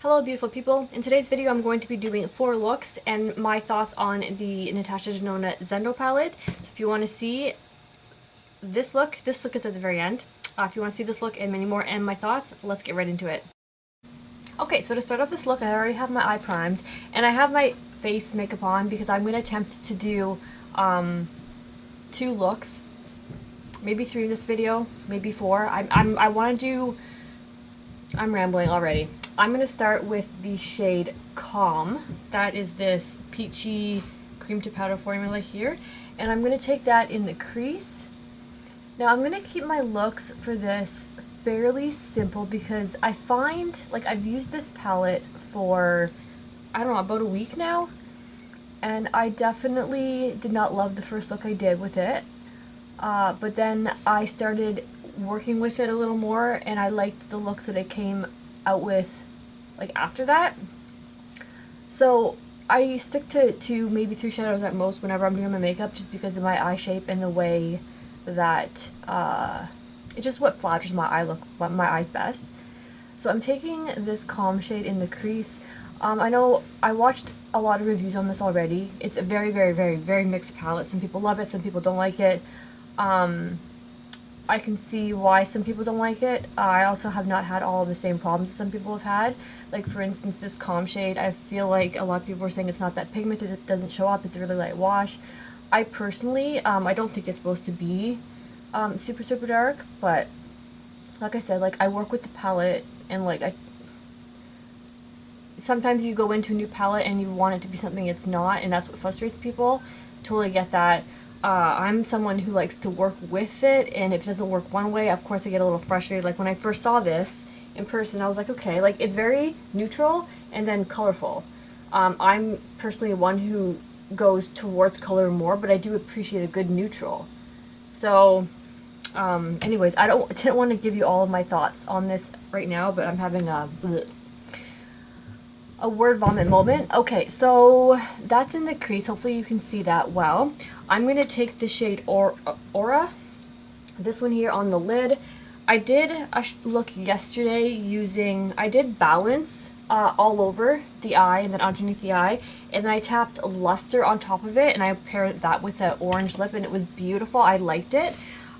Hello beautiful people. In today's video I'm going to be doing 4 looks and my thoughts on the Natasha Denoda Zendo palette. If you want to see this look is at the very end. If you want to see this look and many more and my thoughts, let's get right into it. Okay, so to start off this look, I already have my eye primed and I have my face makeup on because I'm going to attempt to do 2 looks, maybe 3 in this video, maybe 4. I want to do, I'm rambling already. I'm going to start with the shade Calm. That is this peachy cream to powder formula here. And I'm going to take that in the crease. Now I'm going to keep my looks for this fairly simple because I find, like, I've used this palette for, I don't know, about a week now. And I definitely did not love the first look I did with it. But then I started working with it a little more and I liked the looks that it came out with, like, after that. So I stick to maybe 3 shadows at most whenever I'm doing my makeup, just because of my eye shape and the way that it's just what flatters my eyes best. So I'm taking this Calm shade in the crease. I know I watched a lot of reviews on this already. It's a very mixed palette. Some people love it, some people don't like it. I can see why some people don't like it. I also have not had all of the same problems that some people have had. Like, for instance, this Calm shade, I feel like a lot of people are saying it's not that pigmented, it doesn't show up, it's a really light wash. I personally, I don't think it's supposed to be super dark, but like I said, like, I work with the palette and, like, sometimes you go into a new palette and you want it to be something it's not, and that's what frustrates people. Totally get that. I'm someone who likes to work with it, and if it doesn't work one way, of course I get a little frustrated. Like, when I first saw this in person, I was like, okay, like, it's very neutral and then colorful. I'm personally one who goes towards color more, but I do appreciate a good neutral. So, anyways, didn't want to give you all of my thoughts on this right now, but I'm having a word vomit moment. Okay, so that's in the crease. Hopefully you can see that well. I'm going to take the shade Aura, this one here on the lid. I did a look yesterday using, I did balance all over the eye and then underneath the eye, and then I tapped luster on top of it and I paired that with an orange lip and it was beautiful. I liked it.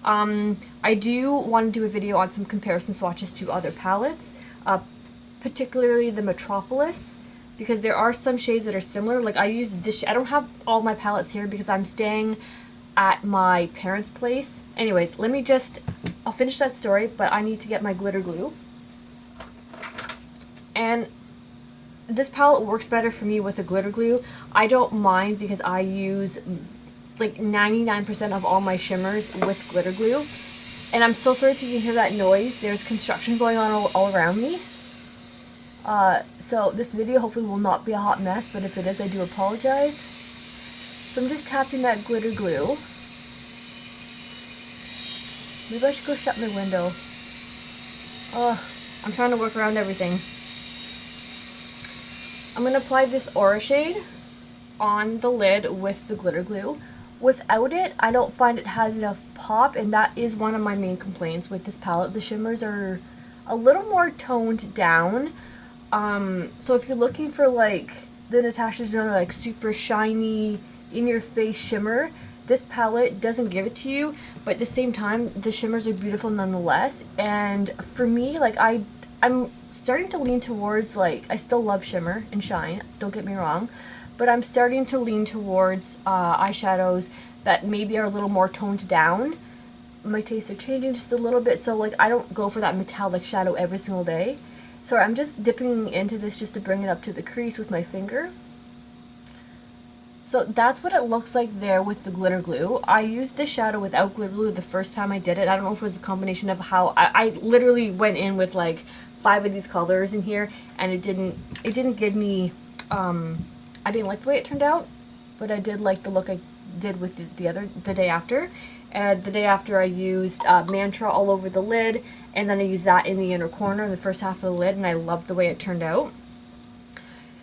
I do want to do a video on some comparison swatches to other palettes, particularly the Metropolis, because there are some shades that are similar. Like, I use this, I don't have all my palettes here because I'm staying at my parents' place. Anyways, I'll finish that story, but I need to get my glitter glue. And this palette works better for me with the glitter glue. I don't mind because I use like 99% of all my shimmers with glitter glue. And I'm so sorry if you can hear that noise. There's construction going on all around me. So this video hopefully will not be a hot mess, but if it is, I do apologize. So I'm just tapping that glitter glue. Maybe I should go shut my window. I'm trying to work around everything. I'm going to apply this Aura shade on the lid with the glitter glue. Without it, I don't find it has enough pop, and that is one of my main complaints with this palette. The shimmers are a little more toned down. So if you're looking for, like, the Natasha Denoda, like, super shiny, in-your-face shimmer, this palette doesn't give it to you, but at the same time, the shimmers are beautiful nonetheless. And for me, like, I'm starting to lean towards, like, I still love shimmer and shine, don't get me wrong, but I'm starting to lean towards eyeshadows that maybe are a little more toned down. My tastes are changing just a little bit, so, like, I don't go for that metallic shadow every single day. So I'm just dipping into this just to bring it up to the crease with my finger. So that's what it looks like there with the glitter glue. I used this shadow without glitter glue the first time I did it. I don't know if it was a combination of how I literally went in with like 5 of these colors in here, and it didn't give me I didn't like the way it turned out, but I did like the look I did with the day after. And the day after I used Mantra all over the lid, and then I used that in the inner corner in the first half of the lid, and I loved the way it turned out.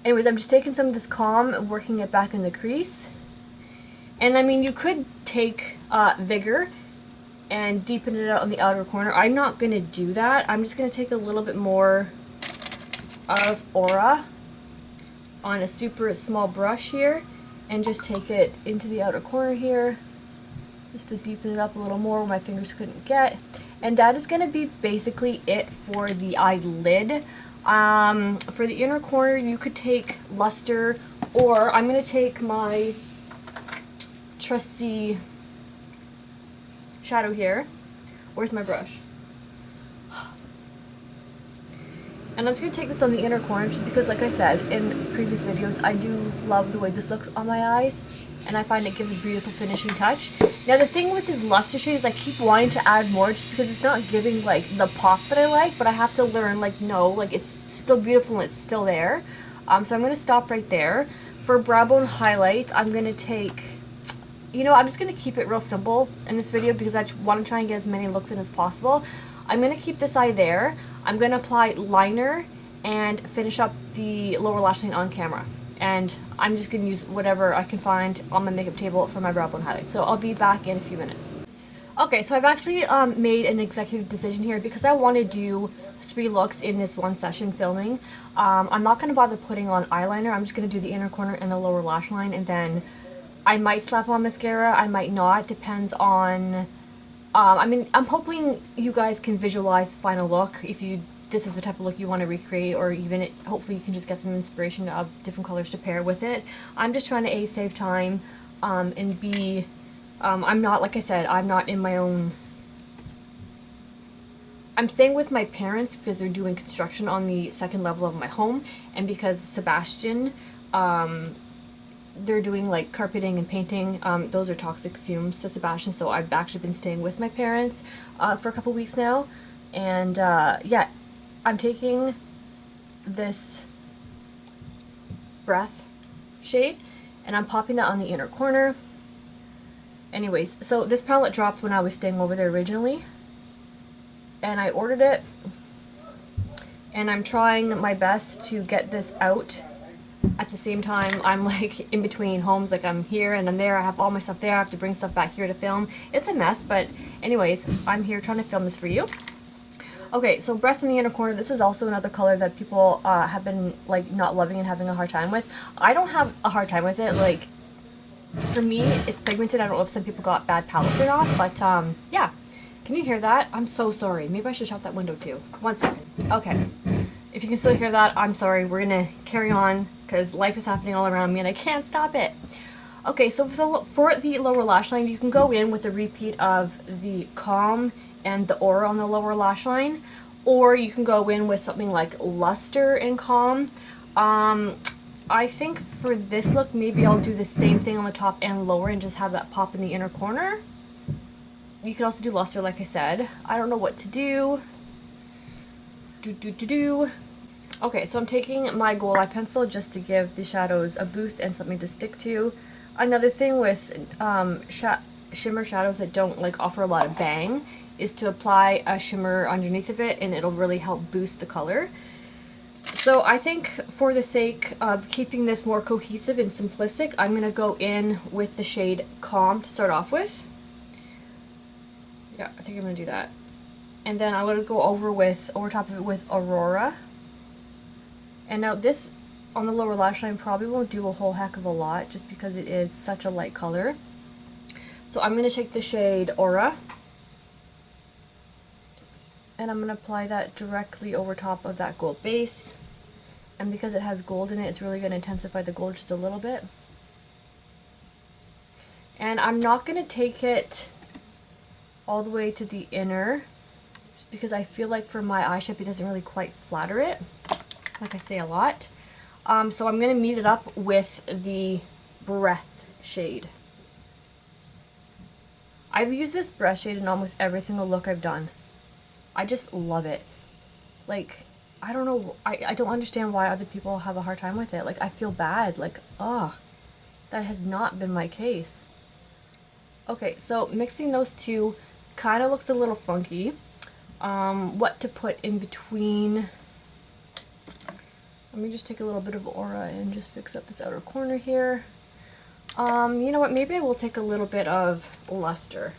Anyways, I'm just taking some of this Calm and working it back in the crease. And I mean, you could take Vigor and deepen it out on the outer corner. I'm not going to do that. I'm just going to take a little bit more of Aura on a super small brush here and just take it into the outer corner here just to deepen it up a little more where my fingers couldn't get. And that is going to be basically it for the eyelid. For the inner corner, you could take Luster, or I'm going to take my trusty shadow here. Where's my brush? And I'm just going to take this on the inner corner just because, like I said in previous videos, I do love the way this looks on my eyes. And I find it gives a beautiful finishing touch. Now the thing with this luster shade is I keep wanting to add more just because it's not giving like the pop that I like. But I have to learn like, no, like it's still beautiful and it's still there. So I'm going to stop right there. For brow bone highlight, I'm going to take... You know, I'm just going to keep it real simple in this video because I want to try and get as many looks in as possible. I'm going to keep this eye there. I'm going to apply liner and finish up the lower lash line on camera. And I'm just going to use whatever I can find on my makeup table for my brow bone highlight. So I'll be back in a few minutes. Okay, so I've actually made an executive decision here because I want to do 3 looks in this one session filming. I'm not going to bother putting on eyeliner. I'm just going to do the inner corner and the lower lash line, and then I might slap on mascara, I might not, depends on... I mean, I'm hoping you guys can visualize the final look if this is the type of look you want to recreate, or even hopefully you can just get some inspiration of different colors to pair with it. I'm just trying to A, save time, and B, I'm not, like I said, I'm not in my own... I'm staying with my parents because they're doing construction on the 2nd level of my home, and because Sebastian, they're doing like carpeting and painting. Those are toxic fumes to Sebastian, so I've actually been staying with my parents for a couple weeks now. And yeah, I'm taking this Breath shade and I'm popping that on the inner corner. Anyways, so this palette dropped when I was staying over there originally, and I ordered it, and I'm trying my best to get this out at the same time. I'm like in between homes, like I'm here and I'm there. I have all my stuff there. I have to bring stuff back here to film. It's a mess, but anyways, I'm here trying to film this for you. Okay, so Breath in the inner corner. This is also another color that people have been like not loving and having a hard time with. I don't have a hard time with it. Like, for me, it's pigmented. I don't know if some people got bad palettes or not, but yeah. Can you hear that? I'm so sorry. Maybe I should shut that window too. 1 second. Okay. If you can still hear that, I'm sorry. We're gonna carry on because life is happening all around me and I can't stop it. Okay, so for the lower lash line, you can go in with a repeat of the Calm and the Aura on the lower lash line, or you can go in with something like Luster and Calm. I think for this look, maybe I'll do the same thing on the top and lower and just have that pop in the inner corner. You can also do Luster, like I said. I don't know what to do. Okay, so I'm taking my Gold Eye pencil just to give the shadows a boost and something to stick to. Another thing with shimmer shadows that don't like offer a lot of bang is to apply a shimmer underneath of it, and it'll really help boost the color. So I think for the sake of keeping this more cohesive and simplistic, I'm going to go in with the shade Calm to start off with. Yeah, I think I'm going to do that. And then I'm going to go over top of it with Aurora. And now this on the lower lash line probably won't do a whole heck of a lot just because it is such a light color. So I'm going to take the shade Aura, and I'm going to apply that directly over top of that gold base. And because it has gold in it, it's really going to intensify the gold just a little bit. And I'm not going to take it all the way to the inner, just because I feel like for my eye shape it doesn't really quite flatter it, like I say a lot. So I'm going to meet it up with the Breath shade. I've used this Breath shade in almost every single look I've done. I just love it. Like, I don't know, I don't understand why other people have a hard time with it. Like, I feel bad. Like, ugh, that has not been my case. Okay, so mixing those two kind of looks a little funky. What to put in between? Let me just take a little bit of Aura and just fix up this outer corner here. You know what, maybe I will take a little bit of Luster,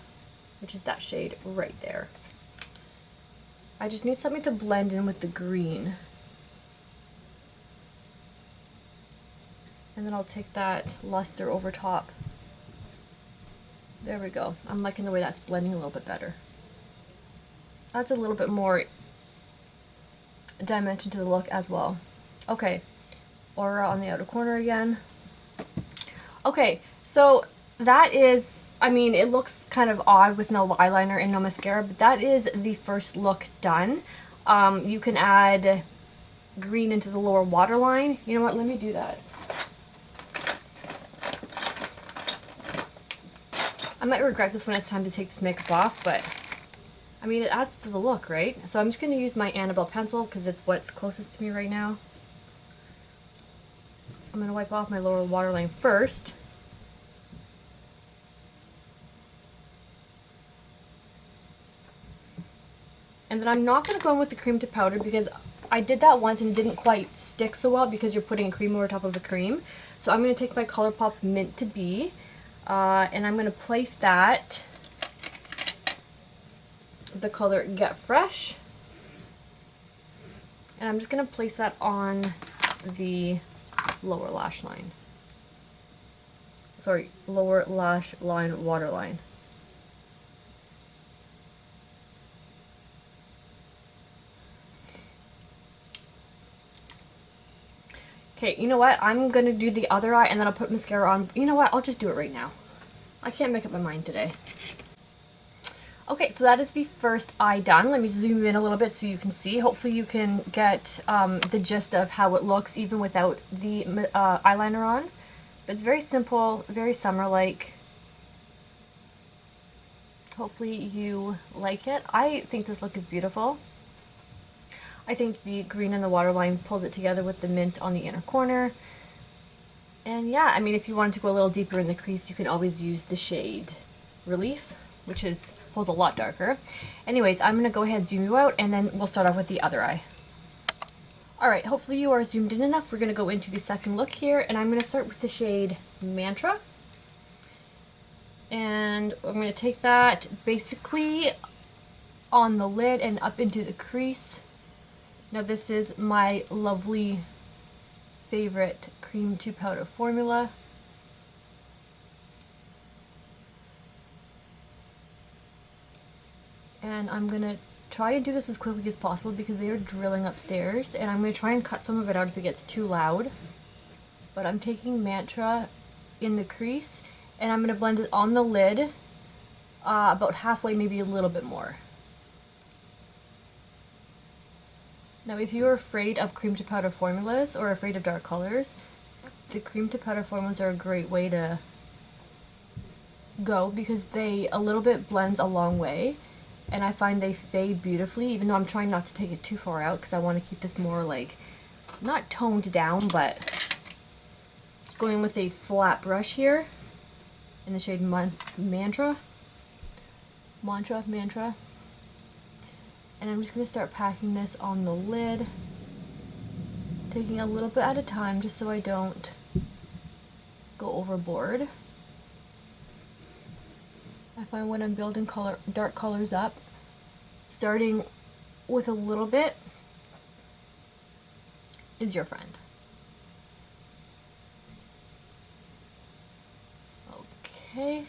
which is that shade right there. I just need something to blend in with the green. And then I'll take that luster over top. There we go. I'm liking the way that's blending a little bit better. Adds a little bit more dimension to the look as well. Okay, aura on the outer corner again. Okay, so that is, I mean, it looks kind of odd with no eyeliner and no mascara, but that is the first look done. You can add green into the lower waterline. You know what, let me do that. I might regret this when it's time to take this makeup off, but I mean, it adds to the look, right? So I'm just going to use my Annabelle pencil because it's what's closest to me right now. I'm going to wipe off my lower waterline first. And then I'm not going to go in with the cream to powder because I did that once and it didn't quite stick so well because you're putting a cream over top of a cream. So I'm going to take my ColourPop Mint to Be and I'm going to place that, the color Get Fresh, and I'm just going to place that on the lower lash line. Sorry, lower lash line waterline. Okay, you know what? I'm going to do the other eye and then I'll put mascara on. You know what? I'll just do it right now. I can't make up my mind today. Okay, so that is the first eye done. Let me zoom in a little bit so you can see. Hopefully you can get the gist of how it looks even without the eyeliner on. But it's very simple, very summer-like. Hopefully you like it. I think this look is beautiful. I think the green in the waterline pulls it together with the mint on the inner corner. And yeah, I mean, if you wanted to go a little deeper in the crease, you can always use the shade Relief, which pulls a lot darker. Anyways, I'm going to go ahead and zoom you out, and then we'll start off with the other eye. Alright, hopefully you are zoomed in enough. We're going to go into the second look here, and I'm going to start with the shade Mantra. And I'm going to take that basically on the lid and up into the crease. Now this is my lovely favorite cream to powder formula. And I'm going to try and do this as quickly as possible because they are drilling upstairs, and I'm going to try and cut some of it out if it gets too loud. But I'm taking Mantra in the crease and I'm going to blend it on the lid about halfway, maybe a little bit more. Now if you're afraid of cream to powder formulas or afraid of dark colors, the cream to powder formulas are a great way to go because a little bit blends a long way, and I find they fade beautifully, even though I'm trying not to take it too far out because I want to keep this more like, not toned down, but going with a flat brush here in the shade Mantra. And I'm just going to start packing this on the lid, taking a little bit at a time just so I don't go overboard. I find when I'm building dark colors up, starting with a little bit is your friend. Okay,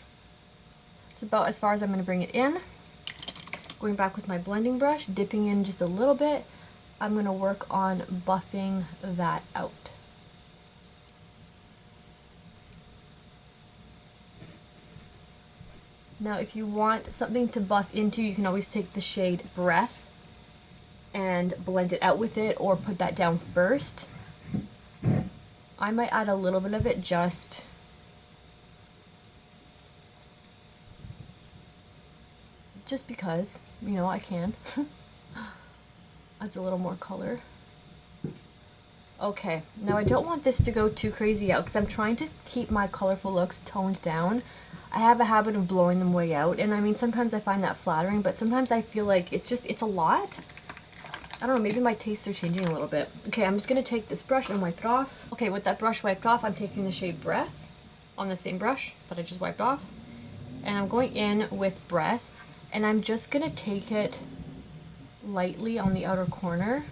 it's about as far as I'm going to bring it in. Going back with my blending brush, dipping in just a little bit, I'm going to work on buffing that out. Now if you want something to buff into, you can always take the shade Breath and blend it out with it, or put that down first. I might add a little bit of it just because, you know, I can. Adds a little more color. Okay, now I don't want this to go too crazy out because I'm trying to keep my colorful looks toned down. I have a habit of blowing them way out, and I mean, sometimes I find that flattering, but sometimes I feel like it's a lot. I don't know, maybe my tastes are changing a little bit. Okay, I'm just going to take this brush and wipe it off. Okay, with that brush wiped off, I'm taking the shade Breath on the same brush that I just wiped off. And I'm going in with Breath, and I'm just going to take it lightly on the outer corner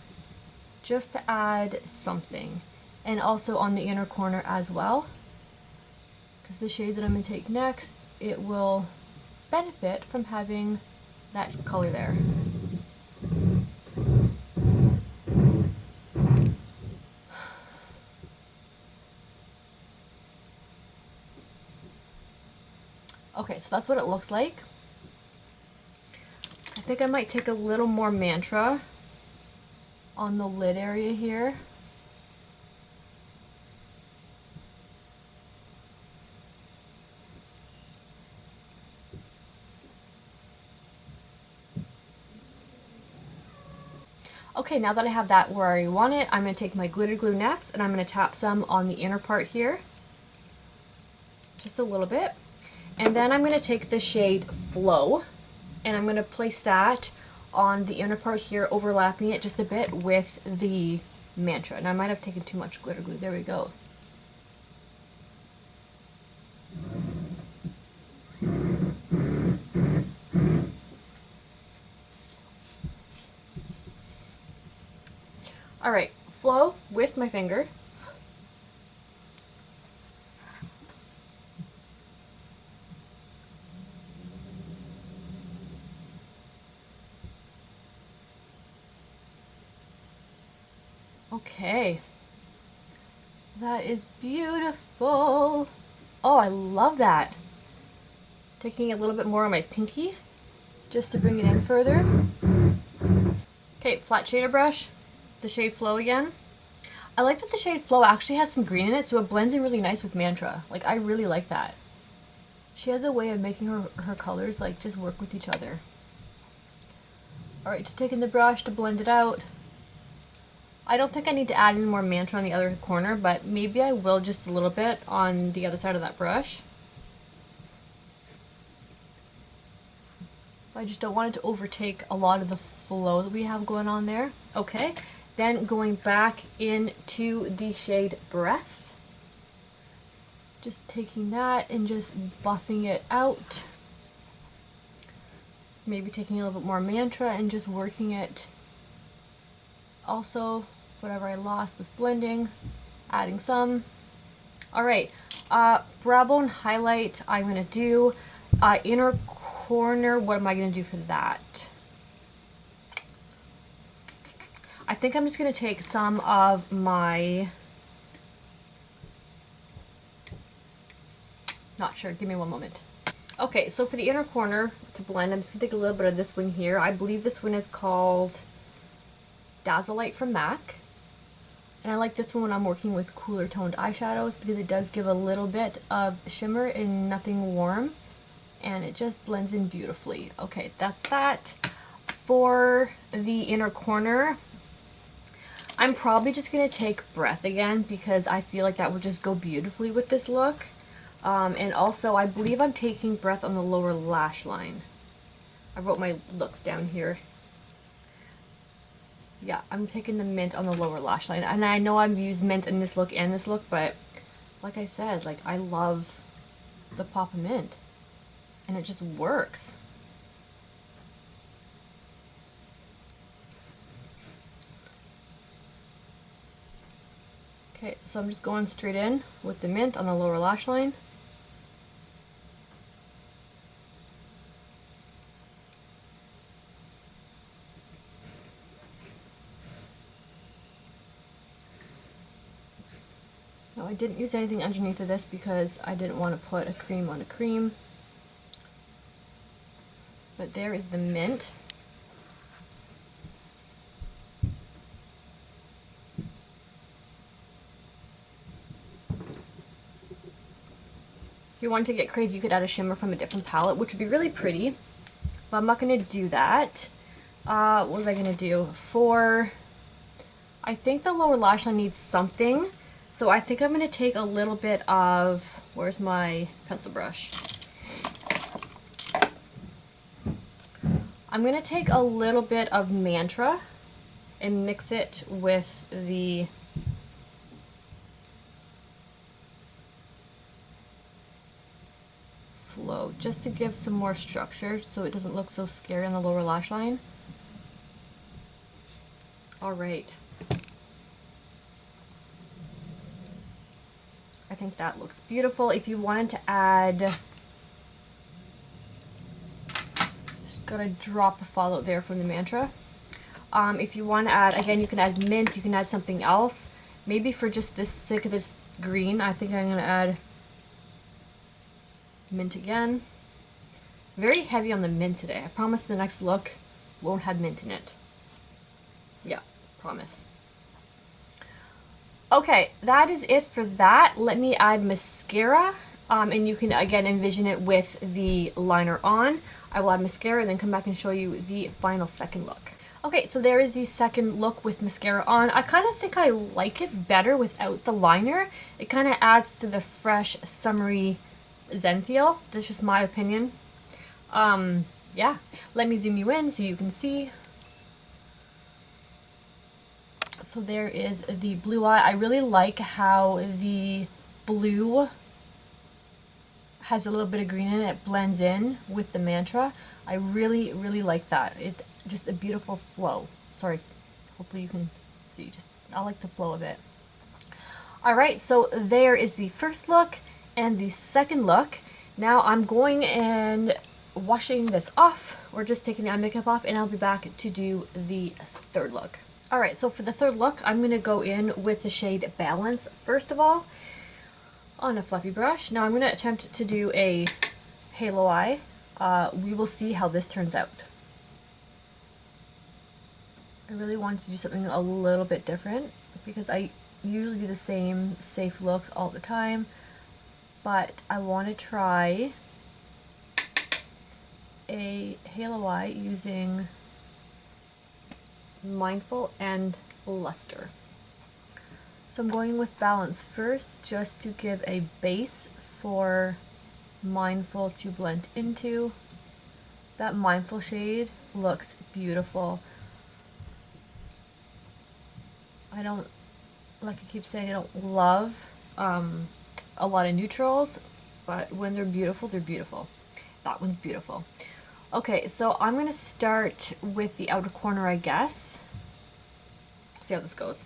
just to add something. and also on the inner corner as well, because the shade that I'm going to take next, it will benefit from having that color there. Okay, so that's what it looks like. I think I might take a little more Mantra on the lid area here. Okay, now that I have that where I want it, I'm going to take my glitter glue next, and I'm going to tap some on the inner part here. Just a little bit. And then I'm going to take the shade Flow, and I'm going to place that on the inner part here, overlapping it just a bit with the Mantra. And I might have taken too much glitter glue. There we go. Alright, Flow with my finger. Okay. That is beautiful. Oh, I love that. Taking a little bit more on my pinky just to bring it in further. Okay, flat shader brush, the shade Flow again. I like that the shade Flow actually has some green in it, so it blends in really nice with Mantra. Like, I really like that. She has a way of making her colors like just work with each other. Alright, just taking the brush to blend it out. I don't think I need to add any more Mantra on the other corner, but maybe I will just a little bit on the other side of that brush. I just don't want it to overtake a lot of the flow that we have going on there. Okay, then going back into the shade Breath. Just taking that and just buffing it out. Maybe taking a little bit more Mantra and just working it. Also, whatever I lost with blending, adding some. Alright, brow bone highlight I'm going to do. Inner corner, what am I going to do for that? I think I'm just going to take some of my... Not sure, give me one moment. Okay, so for the inner corner to blend, I'm just going to take a little bit of this one here. I believe this one is called Dazzle Light from MAC. And I like this one when I'm working with cooler toned eyeshadows because it does give a little bit of shimmer and nothing warm. And it just blends in beautifully. Okay, that's that. For the inner corner, I'm probably just going to take Breath again because I feel like that would just go beautifully with this look. And also, I believe I'm taking Breath on the lower lash line. I wrote my looks down here. Yeah, I'm taking the mint on the lower lash line. And I know I've used mint in this look and this look, but like I said, like I love the pop of mint. And it just works. Okay, so I'm just going straight in with the mint on the lower lash line. Now I didn't use anything underneath of this because I didn't want to put a cream on a cream. But there is the mint. If you wanted to get crazy, you could add a shimmer from a different palette, which would be really pretty. But I'm not going to do that. What was I going to do? I think the lower lash line needs something. So I think I'm going to take a little bit of, where's my pencil brush? I'm going to take a little bit of Mantra and mix it with the Flow, just to give some more structure so it doesn't look so scary on the lower lash line. Alright. think that looks beautiful. If you wanted to add, just got a drop of fallout there from the mantra. If you want to add, again, you can add mint, you can add something else. Maybe for just this sake of this green, I think I'm going to add mint again. Very heavy on the mint today. I promise the next look won't have mint in it. Yeah, promise. Okay, that is it for that. Let me add mascara. And you can, again, envision it with the liner on. I will add mascara and then come back and show you the final second look. Okay, so there is the second look with mascara on. I kind of think I like it better without the liner. It kind of adds to the fresh, summery Zen feel. That's just my opinion. Yeah, let me zoom you in so you can see. So there is the blue eye. I really like how the blue has a little bit of green in it. It blends in with the mantra. I really, really like that. It's just a beautiful flow. Sorry, hopefully you can see. I like the flow of it. Alright, so there is the first look and the second look. Now I'm going and washing this off, or just taking the eye makeup off, and I'll be back to do the third look. Alright, so for the third look, I'm going to go in with the shade Balance first of all on a fluffy brush. Now I'm going to attempt to do a halo eye. We will see how this turns out. I really wanted to do something a little bit different because I usually do the same safe looks all the time, but I want to try a halo eye using Mindful and Luster. So I'm going with Balance first just to give a base for Mindful to blend into. That Mindful shade looks beautiful. I don't, like I keep saying, I don't love a lot of neutrals, but when they're beautiful, they're beautiful. That one's beautiful. Okay, so I'm going to start with the outer corner, I guess. See how this goes.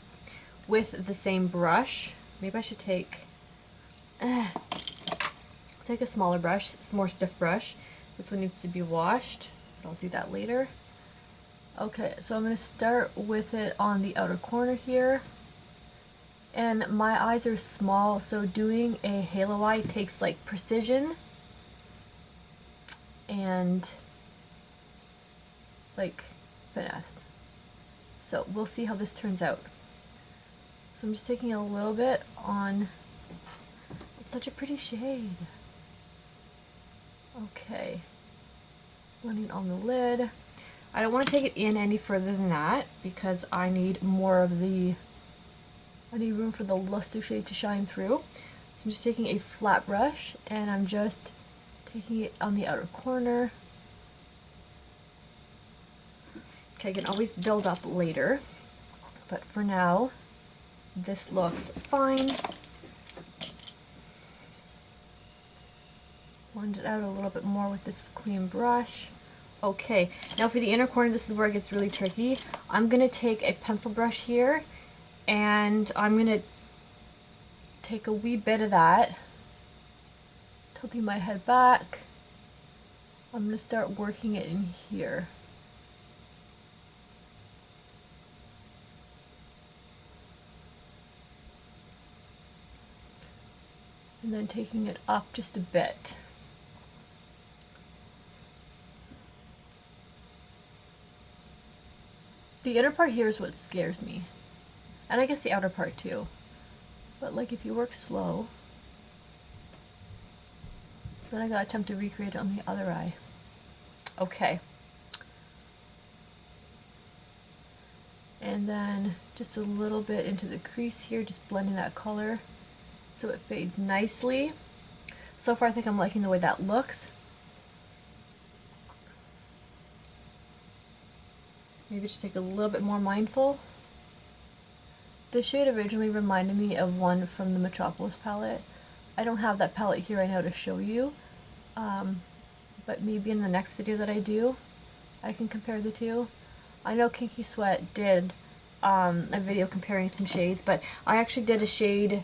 With the same brush. Maybe I should take a smaller brush, a more stiff brush. This one needs to be washed, but I'll do that later. Okay, so I'm going to start with it on the outer corner here. And my eyes are small, so doing a halo eye takes like precision and like finesse. So we'll see how this turns out. So I'm just taking a little bit on, it's such a pretty shade. Okay, blending on the lid. I don't want to take it in any further than that because I need more of the, I need room for the luster shade to shine through. So I'm just taking a flat brush and I'm just taking it on the outer corner. Okay, I can always build up later, but for now, this looks fine. Blend it out a little bit more with this clean brush. Okay, now for the inner corner, this is where it gets really tricky. I'm going to take a pencil brush here, and I'm going to take a wee bit of that, tilting my head back. I'm going to start working it in here. And then taking it up just a bit. The inner part here is what scares me. And I guess the outer part too. But like if you work slow, then I gotta attempt to recreate it on the other eye. Okay. And then just a little bit into the crease here, just blending that color so it fades nicely. So far I think I'm liking the way that looks. Maybe just take a little bit more Mindful. This shade originally reminded me of one from the Metropolis palette. I don't have that palette here right now to show you, but maybe in the next video that I do, I can compare the two. I know Kinky Sweat did a video comparing some shades, but I actually did a shade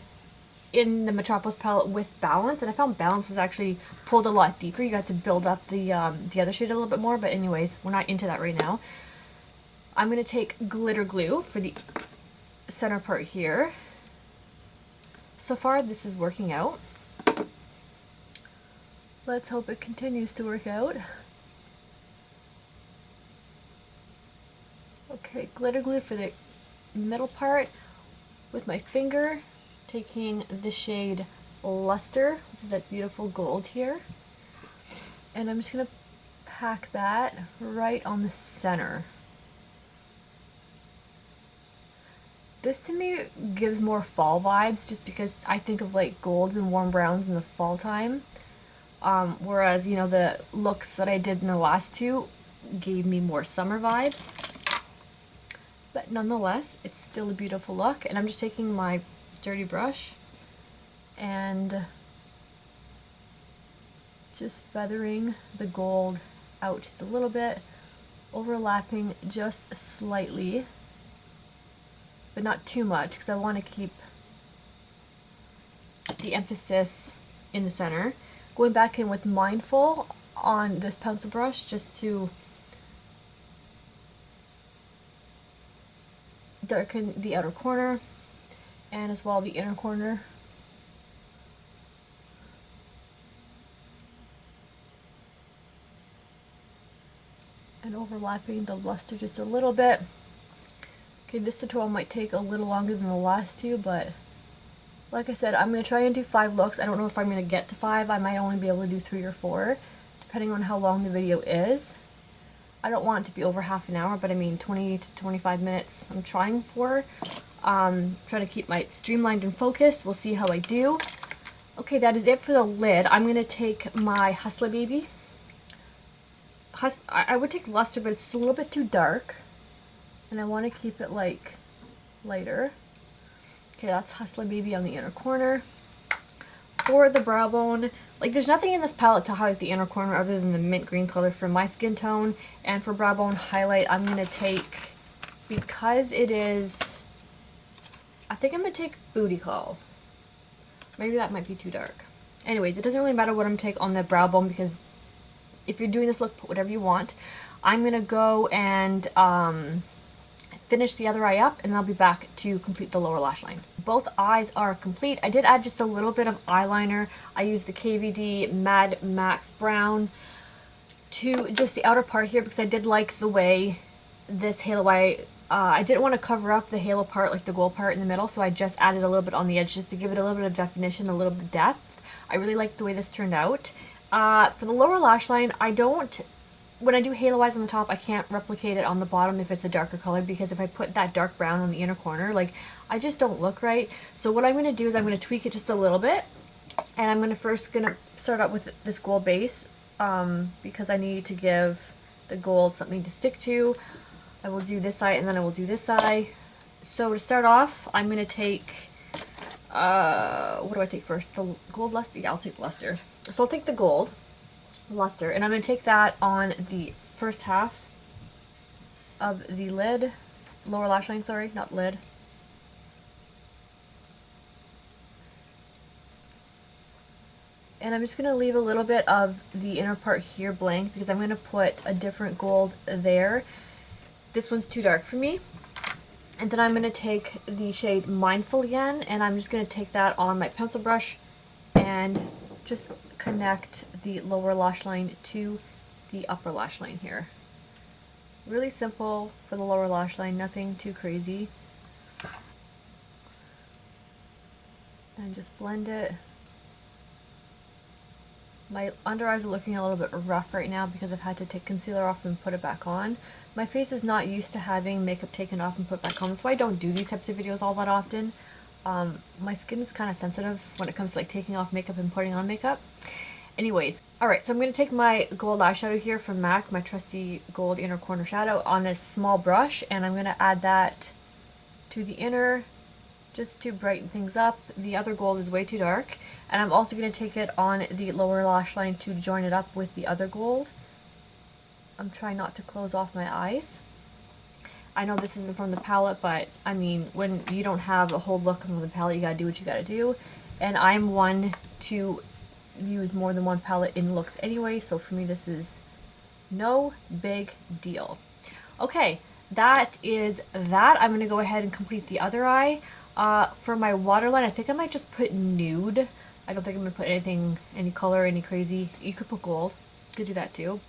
in the Metropolis palette with Balance, and I found Balance was actually pulled a lot deeper. You got to build up the other shade a little bit more, but anyways, we're not into that right now. I'm going to take glitter glue for the center part here. So far, this is working out. Let's hope it continues to work out. Okay, glitter glue for the middle part with my finger, taking the shade Luster, which is that beautiful gold here. And I'm just going to pack that right on the center. This to me gives more fall vibes just because I think of like golds and warm browns in the fall time. Whereas, you know, the looks that I did in the last two gave me more summer vibes. But nonetheless, it's still a beautiful look. And I'm just taking my dirty brush and just feathering the gold out just a little bit, overlapping just slightly, but not too much because I want to keep the emphasis in the center. Going back in with Mindful on this pencil brush just to darken the outer corner and as well the inner corner. And overlapping the luster just a little bit. Okay, this tutorial might take a little longer than the last two, but like I said, I'm going to try and do 5 looks. I don't know if I'm going to get to 5. I might only be able to do 3 or 4, depending on how long the video is. I don't want it to be over half an hour, but I mean 20 to 25 minutes I'm trying for. Trying to keep my streamlined and focused. We'll see how I do. Okay, that is it for the lid. I'm going to take my Hustler Baby. I would take Luster, but it's a little bit too dark. And I want to keep it like lighter. Okay, that's Hustler Baby on the inner corner. For the brow bone, like there's nothing in this palette to highlight the inner corner other than the mint green color for my skin tone. And for brow bone highlight, I'm going to take, because it is, I think I'm going to take Booty Call. Maybe that might be too dark. Anyways, it doesn't really matter what I'm going to take on the brow bone because if you're doing this look, put whatever you want. I'm going to go and finish the other eye up, and I'll be back to complete the lower lash line. Both eyes are complete. I did add just a little bit of eyeliner. I used the KVD Mad Max Brown to just the outer part here because I did like the way this halo eye, I didn't want to cover up the halo part, like the gold part in the middle, so I just added a little bit on the edge just to give it a little bit of definition, a little bit of depth. I really liked the way this turned out. For the lower lash line, when I do halo eyes on the top, I can't replicate it on the bottom if it's a darker color because if I put that dark brown on the inner corner, like, I just don't look right. So what I'm going to do is I'm going to tweak it just a little bit, and I'm going to start out with this gold base because I need to give the gold something to stick to. I will do this eye and then I will do this eye. So to start off, I'm going to take, what do I take first? The gold luster? Yeah, I'll take luster. So I'll take the gold luster, and I'm going to take that on the first half of the lid, lower lash line, sorry, not lid. And I'm just going to leave a little bit of the inner part here blank because I'm going to put a different gold there. This one's too dark for me. And then I'm going to take the shade Mindful again, and I'm just going to take that on my pencil brush and just connect the lower lash line to the upper lash line here. Really simple for the lower lash line, nothing too crazy. And just blend it. My under eyes are looking a little bit rough right now because I've had to take concealer off and put it back on. My face is not used to having makeup taken off and put back on. That's why I don't do these types of videos all that often. My skin is kind of sensitive when it comes to like taking off makeup and putting on makeup. Anyways, alright, so I'm going to take my gold eyeshadow here from MAC, my trusty gold inner corner shadow, on a small brush, and I'm going to add that to the inner just to brighten things up. The other gold is way too dark, and I'm also going to take it on the lower lash line to join it up with the other gold. I'm trying not to close off my eyes. I know this isn't from the palette, but I mean, when you don't have a whole look from the palette, you gotta do what you gotta do. and I'm one to use more than one palette in looks anyway, so for me this is no big deal. Okay, that is that. I'm going to go ahead and complete the other eye. For my waterline, I think I might just put nude. I don't think I'm going to put anything, any color, any crazy. You could put gold. You could do that too.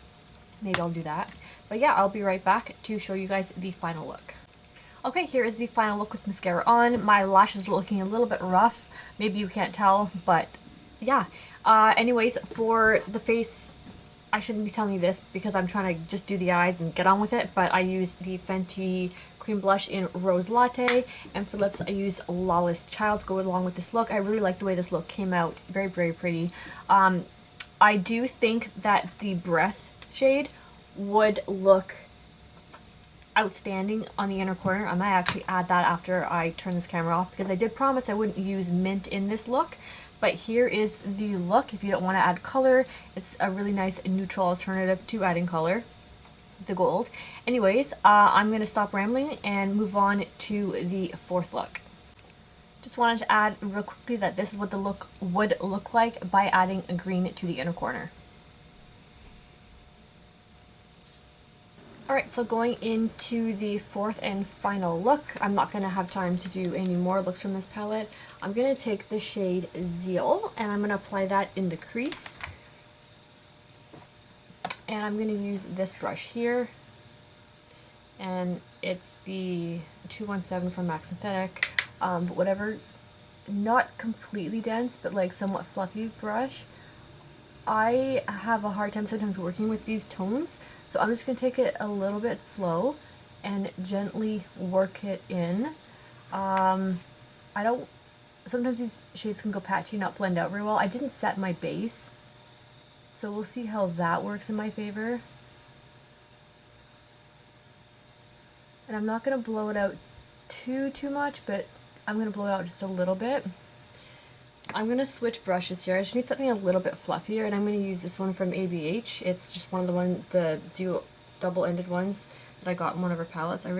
Maybe I'll do that. But yeah, I'll be right back to show you guys the final look. Okay, here is the final look with mascara on. My lashes are looking a little bit rough. Maybe you can't tell, but yeah. Anyways, for the face, I shouldn't be telling you this because I'm trying to just do the eyes and get on with it, but I use the Fenty cream blush in Rose Latte, and for lips I use Lawless Child to go along with this look. I really like the way this look came out. Very, very pretty. I do think that the Breath shade would look outstanding on the inner corner. I might actually add that after I turn this camera off because I did promise I wouldn't use mint in this look. But here is the look. If you don't want to add color, it's a really nice neutral alternative to adding color, the gold. Anyways, I'm going to stop rambling and move on to the fourth look. Just wanted to add real quickly that this is what the look would look like by adding a green to the inner corner. Alright, so going into the fourth and final look, I'm not going to have time to do any more looks from this palette. I'm going to take the shade Zeal and I'm going to apply that in the crease. And I'm going to use this brush here. And it's the 217 from Max Synthetic. But whatever, not completely dense, but like somewhat fluffy brush. I have a hard time sometimes working with these tones, so I'm just going to take it a little bit slow and gently work it in. Sometimes these shades can go patchy, not blend out very well. I didn't set my base, so we'll see how that works in my favor. And I'm not going to blow it out too much, but I'm going to blow it out just a little bit. I'm going to switch brushes here. I just need something a little bit fluffier, and I'm going to use this one from ABH. It's just one of the double-ended ones that I got in one of her palettes. I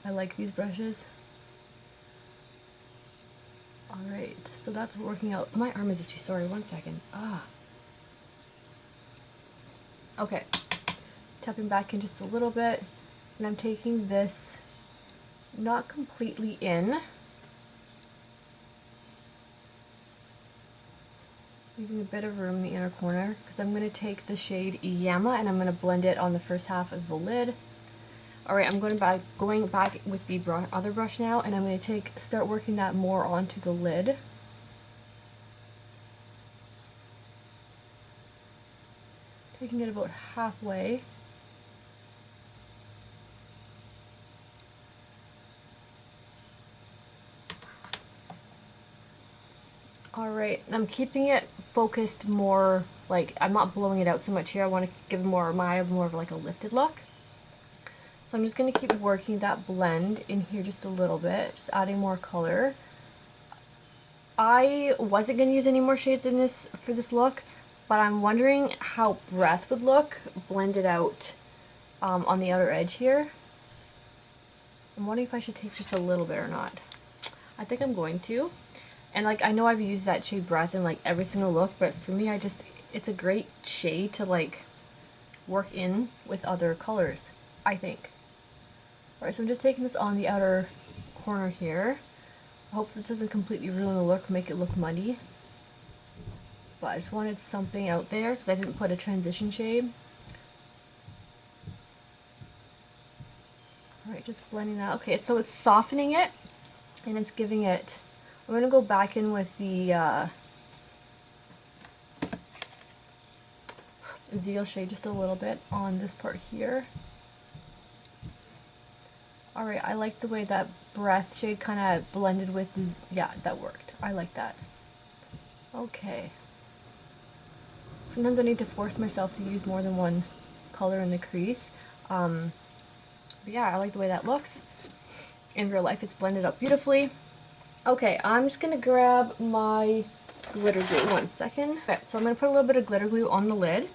like these brushes. Alright, so that's working out. My arm is itchy, sorry, one second. Okay, tapping back in just a little bit, and I'm taking this not completely in, leaving a bit of room in the inner corner, because I'm going to take the shade Yama and I'm going to blend it on the first half of the lid. Alright, I'm going back with the other brush now, and I'm going to start working that more onto the lid. Taking it about halfway. Alright, I'm keeping it focused more, like, I'm not blowing it out so much here. I want to give more of like a lifted look. So I'm just going to keep working that blend in here just a little bit, just adding more color. I wasn't going to use any more shades in this for this look, but I'm wondering how Breath would look blended out on the outer edge here. I'm wondering if I should take just a little bit or not. I think I'm going to. And like, I know I've used that shade Breath in like every single look, but for me, it's a great shade to like work in with other colors, I think. Alright, so I'm just taking this on the outer corner here. I hope this doesn't completely ruin the look, make it look muddy. But I just wanted something out there because I didn't put a transition shade. Alright, just blending that. Okay, so it's softening it and it's giving it. I'm going to go back in with the Zeal shade just a little bit on this part here. Alright, I like the way that Breath shade kind of blended with this. Yeah, that worked. I like that. Okay. Sometimes I need to force myself to use more than one color in the crease. But yeah, I like the way that looks. In real life, it's blended up beautifully. Okay, I'm just going to grab my glitter glue. One second. Okay, so I'm going to put a little bit of glitter glue on the lid.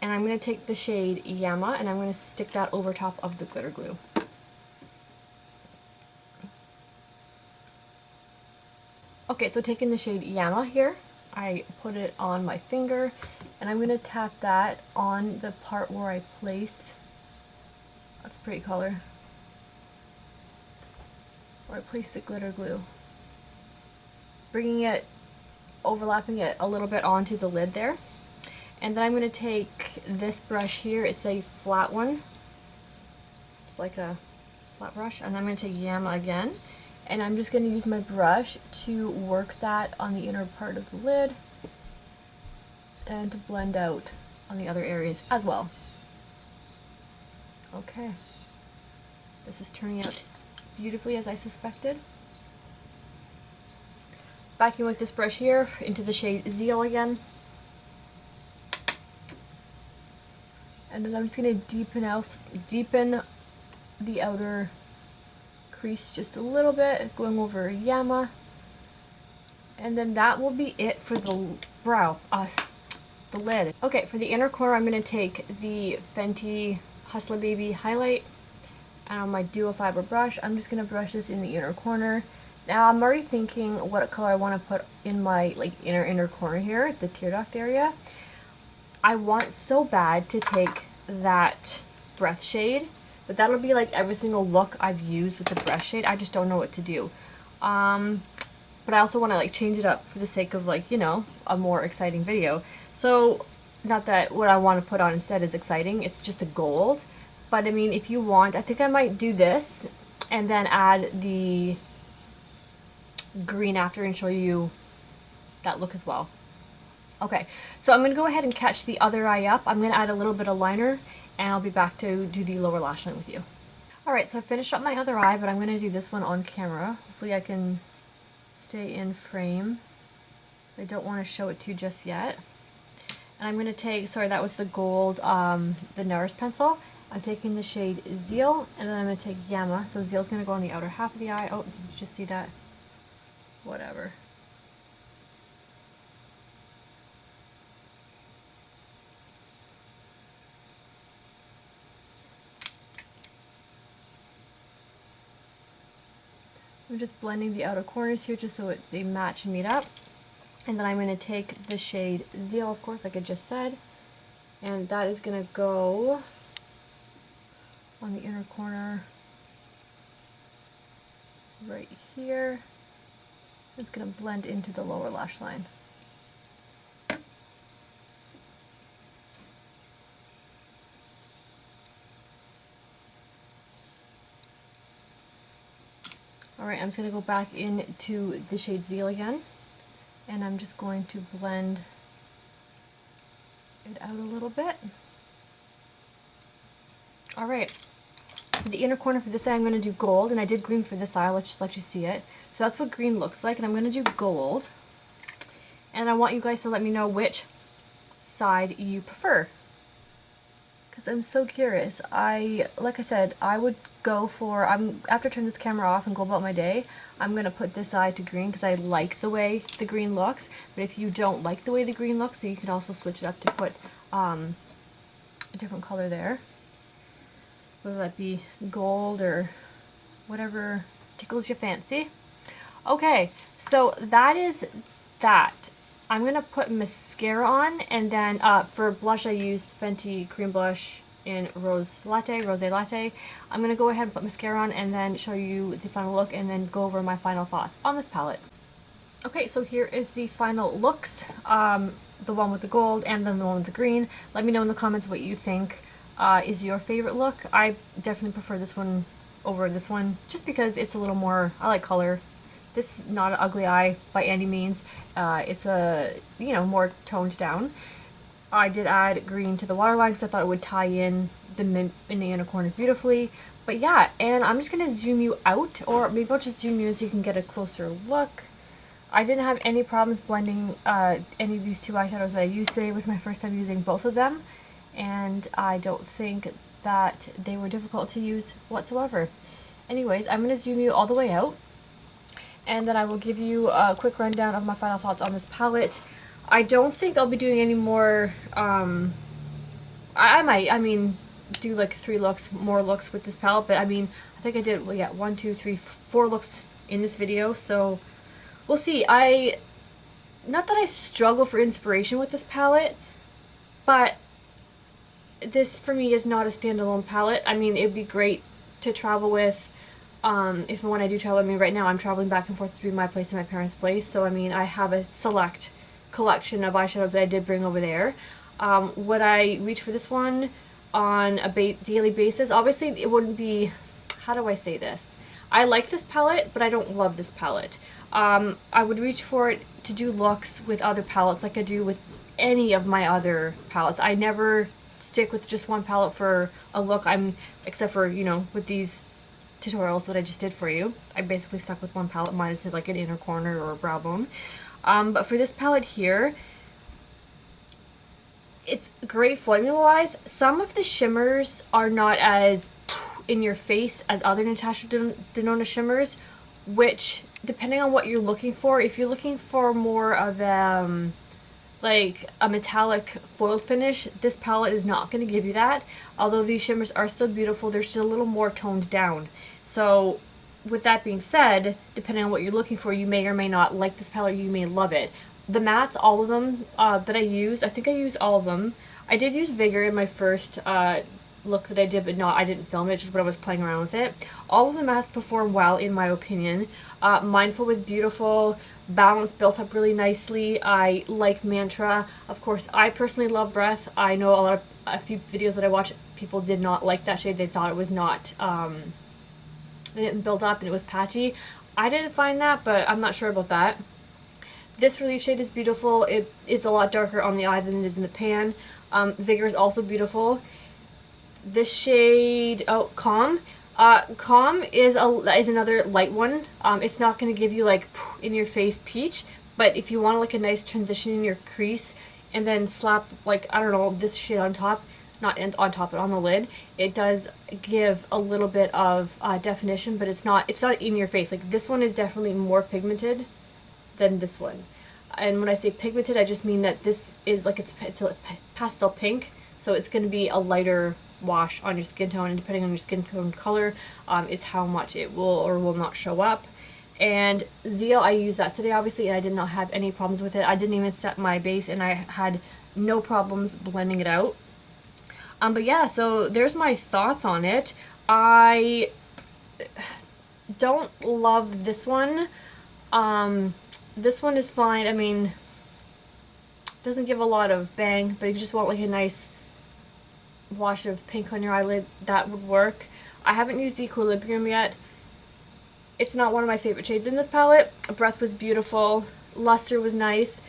And I'm going to take the shade Yama and I'm going to stick that over top of the glitter glue. Okay, so taking the shade Yama here, I put it on my finger, and I'm going to tap that on the part where I placed, that's a pretty color, where I placed the glitter glue. Bringing it, overlapping it a little bit onto the lid there. And then I'm going to take this brush here, it's a flat one, it's like a flat brush, and I'm going to take Yama again, and I'm just going to use my brush to work that on the inner part of the lid and to blend out on the other areas as well. Okay, this is turning out beautifully as I suspected. Backing with this brush here into the shade Zeal again. And then I'm just going to deepen the outer crease just a little bit, going over Yama. And then that will be it for the brow, the lid. Okay, for the inner corner I'm going to take the Fenty Hustler Baby highlight, and on my duo fiber brush I'm just going to brush this in the inner corner. Now I'm already thinking what color I want to put in my inner corner here, the tear duct area. I want so bad to take that breath shade, but that'll be like every single look I've used with the breath shade. I just don't know what to do. But I also want to change it up for the sake of a more exciting video. So not that what I want to put on instead is exciting, it's just a gold. But I mean, if you want, I think I might do this and then add the green after and show you that look as well. Okay, so I'm going to go ahead and catch the other eye up. I'm going to add a little bit of liner, and I'll be back to do the lower lash line with you. Alright, so I finished up my other eye, but I'm going to do this one on camera. Hopefully I can stay in frame. I don't want to show it to you just yet. And I'm going to take, sorry, that was the gold, the NARS pencil. I'm taking the shade Zeal, and then I'm going to take Yama. So Zeal's going to go on the outer half of the eye. Oh, did you just see that? Whatever. I'm just blending the outer corners here just so they match and meet up. And then I'm going to take the shade Zeal, of course, like I just said, and that is going to go on the inner corner right here. It's going to blend into the lower lash line. Alright, I'm just going to go back into the shade Zeal again, and I'm just going to blend it out a little bit. Alright, for the inner corner for this eye I'm going to do gold, and I did green for this eye, let's just let you see it. So that's what green looks like, and I'm going to do gold. And I want you guys to let me know which side you prefer, because I'm so curious. Like I said, I would go for, after I turn this camera off and go about my day, I'm going to put this eye to green because I like the way the green looks. But if you don't like the way the green looks, then you can also switch it up to put a different color there. Whether that be gold or whatever tickles your fancy. Okay, so that is that. I'm going to put mascara on, and then for blush I used Fenty Cream Blush in Rose Latte. I'm going to go ahead and put mascara on and then show you the final look and then go over my final thoughts on this palette. Okay, so here is the final looks. The one with the gold and then the one with the green. Let me know in the comments what you think is your favorite look. I definitely prefer this one over this one just because it's a little more, I like color. This is not an ugly eye by any means. It's a, more toned down. I did add green to the waterline because I thought it would tie in the inner corner beautifully. But yeah, and I'm just going to zoom you out, or maybe I'll just zoom you so you can get a closer look. I didn't have any problems blending any of these two eyeshadows that I used today. It was my first time using both of them, and I don't think that they were difficult to use whatsoever. Anyways, I'm going to zoom you all the way out, and then I will give you a quick rundown of my final thoughts on this palette. I don't think I'll be doing any more, I might do like 3 more looks with this palette, but I think I did, 4 looks in this video, so We'll see. Not that I struggle for inspiration with this palette, but this for me is not a standalone palette. I mean, it'd be great to travel with, if and when I do travel. I mean, right now I'm traveling back and forth between my place and my parents' place, so I mean, I have a select collection of eyeshadows that I did bring over there. Would I reach for this one on a daily basis? Obviously, it wouldn't be, how do I say this? I like this palette, but I don't love this palette. I would reach for it to do looks with other palettes like I do with any of my other palettes. I never stick with just one palette for a look. Except for, you know, with these tutorials that I just did for you. I basically stuck with one palette, minus like an inner corner or a brow bone. But for this palette here, it's great formula-wise. Some of the shimmers are not as in your face as other Natasha Denona shimmers, which, depending on what you're looking for, if you're looking for more of like a metallic foiled finish, this palette is not going to give you that. Although these shimmers are still beautiful, they're just a little more toned down. So with that being said, depending on what you're looking for, you may or may not like this palette, you may love it. The mattes, all of them that I use, I think I use all of them. I did use Vigor in my first look that I did, but I didn't film it, just when I was playing around with it. All of the mattes perform well, in my opinion. Mindful was beautiful. Balance built up really nicely. I like Mantra. Of course, I personally love Breath. I know a few videos that I watched, people did not like that shade. They thought it was not, they didn't build up and it was patchy. I didn't find that, but I'm not sure about that. This relief shade is beautiful. It's a lot darker on the eye than it is in the pan. Vigor is also beautiful. This shade, Calm. Calm is another light one. It's not going to give you like in your face peach, but if you want like a nice transition in your crease and then slap like, I don't know, this shade on top, not on top but on the lid, it does give a little bit of definition, but it's not in your face. Like this one is definitely more pigmented than this one. And when I say pigmented, I just mean that this is like, it's a pastel pink, so it's going to be a lighter wash on your skin tone, and depending on your skin tone color is how much it will or will not show up. And Zeal, I used that today obviously, and I did not have any problems with it. I didn't even set my base and I had no problems blending it out. But yeah, so there's my thoughts on it. I don't love this one. This one is fine. I mean, doesn't give a lot of bang, but if you just want like a nice wash of pink on your eyelid, that would work. I haven't used the Equilibrium yet. It's not one of my favorite shades in this palette. Breath was beautiful. Luster was nice.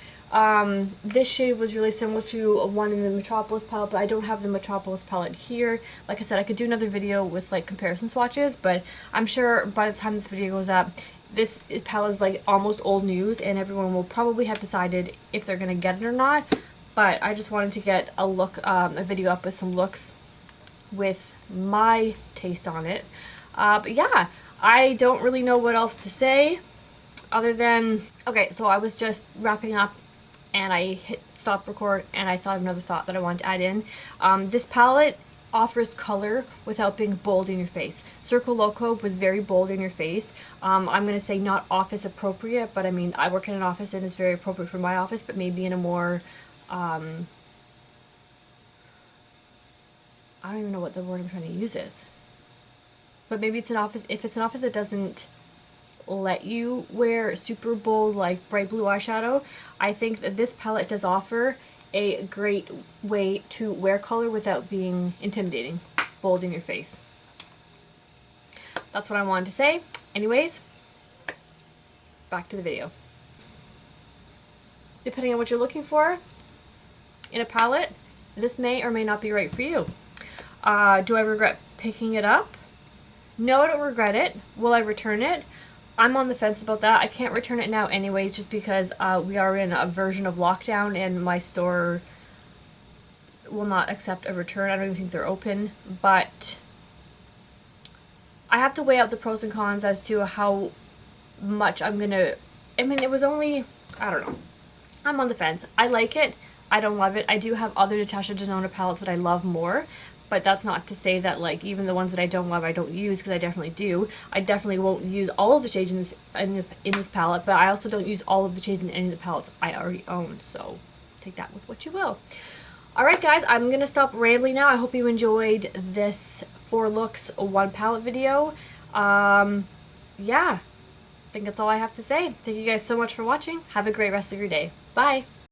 This shade was really similar to one in the Metropolis palette, but I don't have the Metropolis palette here. Like I said, I could do another video with like comparison swatches, but I'm sure by the time this video goes up, this palette is like almost old news, and everyone will probably have decided if they're going to get it or not. But I just wanted to get a video up with some looks with my taste on it. But yeah, I don't really know what else to say other than, okay, so I was just wrapping up and I hit stop record and I thought of another thought that I wanted to add in. This palette offers color without being bold in your face. Circo Loco was very bold in your face. I'm going to say not office appropriate, but I mean, I work in an office and it's very appropriate for my office, but maybe in a more I don't even know what the word I'm trying to use is. But maybe it's an office, if it's an office that doesn't let you wear super bold, like bright blue eyeshadow, I think that this palette does offer a great way to wear color without being intimidating, bold in your face. That's what I wanted to say. Anyways, back to the video. Depending on what you're looking for in a palette, this may or may not be right for you. Do I regret picking it up? No, I don't regret it. Will I return it? I'm on the fence about that. I can't return it now anyways, just because we are in a version of lockdown and my store will not accept a return. I don't even think they're open, but I have to weigh out the pros and cons as to how much I'm gonna, I mean, it was only, I don't know. I'm on the fence. I like it. I don't love it. I do have other Natasha Denona palettes that I love more, but that's not to say that like even the ones that I don't love I don't use, because I definitely do. I definitely won't use all of the shades in this palette, but I also don't use all of the shades in any of the palettes I already own, so take that with what you will. Alright guys, I'm going to stop rambling now. I hope you enjoyed this 4 looks, 1 palette video. Yeah, I think that's all I have to say. Thank you guys so much for watching. Have a great rest of your day. Bye!